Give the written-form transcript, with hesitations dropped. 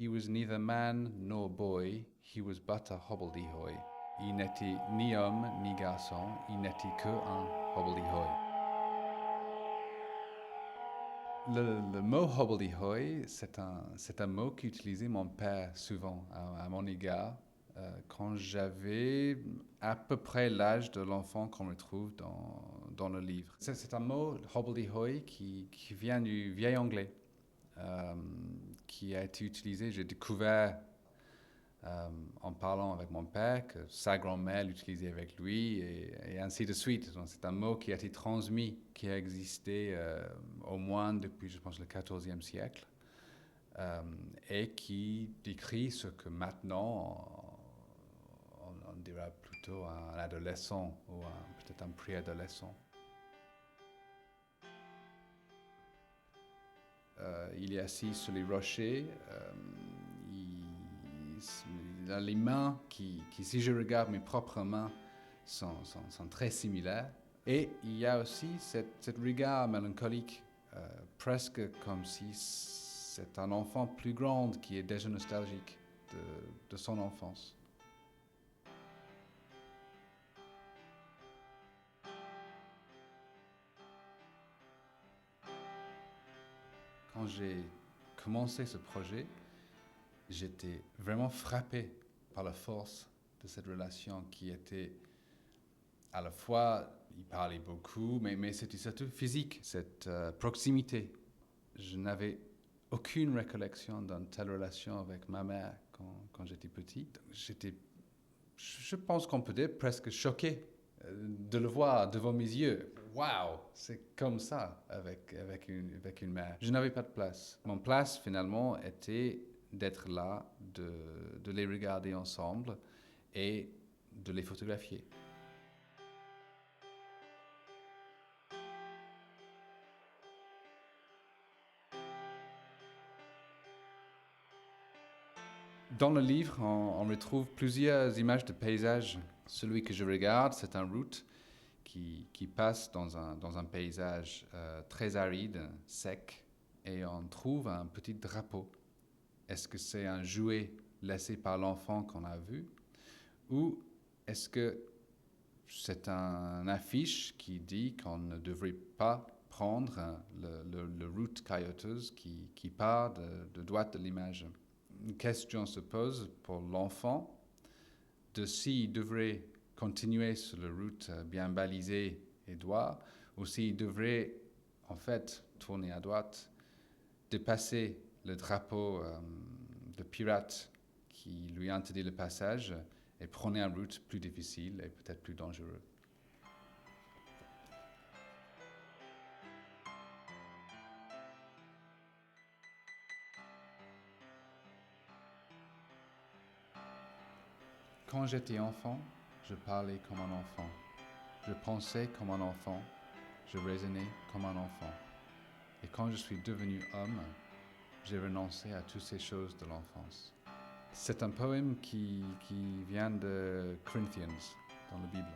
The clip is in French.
He was neither man nor boy, he was but a hobbledehoy. Il n'était ni homme ni garçon, il n'était que un hobbledehoy. Le mot hobbledehoy, c'est un mot qu'utilisait mon père souvent à mon égard quand j'avais à peu près l'âge de l'enfant qu'on retrouve dans le livre. C'est un mot, hobbledehoy, qui vient du vieil anglais, qui a été utilisé. J'ai découvert en parlant avec mon père que sa grand-mère l'utilisait avec lui et ainsi de suite. Donc, c'est un mot qui a été transmis, qui a existé au moins depuis, je pense, le XIVe siècle et qui décrit ce que maintenant on dira plutôt un adolescent ou peut-être un préadolescent. Il est assis sur les rochers. Il a les mains qui, si je regarde mes propres mains, sont très similaires. Et il y a aussi cette regard mélancolique, presque comme si c'est un enfant plus grand qui est déjà nostalgique de son enfance. Quand j'ai commencé ce projet, j'étais vraiment frappé par la force de cette relation qui était à la fois, il parlait beaucoup, mais c'était surtout physique, cette proximité. Je n'avais aucune récollection d'une telle relation avec ma mère quand j'étais petit. Je pense qu'on peut dire presque choqué de le voir devant mes yeux. Waouh, c'est comme ça avec une mère. Je n'avais pas de place. Mon place, finalement, était d'être là, de les regarder ensemble et de les photographier. Dans le livre, on retrouve plusieurs images de paysages. Celui que je regarde, c'est une route qui passe dans un paysage très aride, sec, et on trouve un petit drapeau. Est-ce que c'est un jouet laissé par l'enfant qu'on a vu, ou est-ce que c'est une affiche qui dit qu'on ne devrait pas prendre le route caillouteuse qui part de droite de l'image? Une question se pose pour l'enfant de s'il devrait continuer sur la route bien balisée et droite, ou s'il devrait en fait tourner à droite, dépasser le drapeau de pirate qui lui interdit le passage et prendre une route plus difficile et peut-être plus dangereuse. Quand j'étais enfant, je parlais comme un enfant. Je pensais comme un enfant. Je raisonnais comme un enfant. Et quand je suis devenu homme, j'ai renoncé à toutes ces choses de l'enfance. C'est un poème qui vient de Corinthians dans la Bible.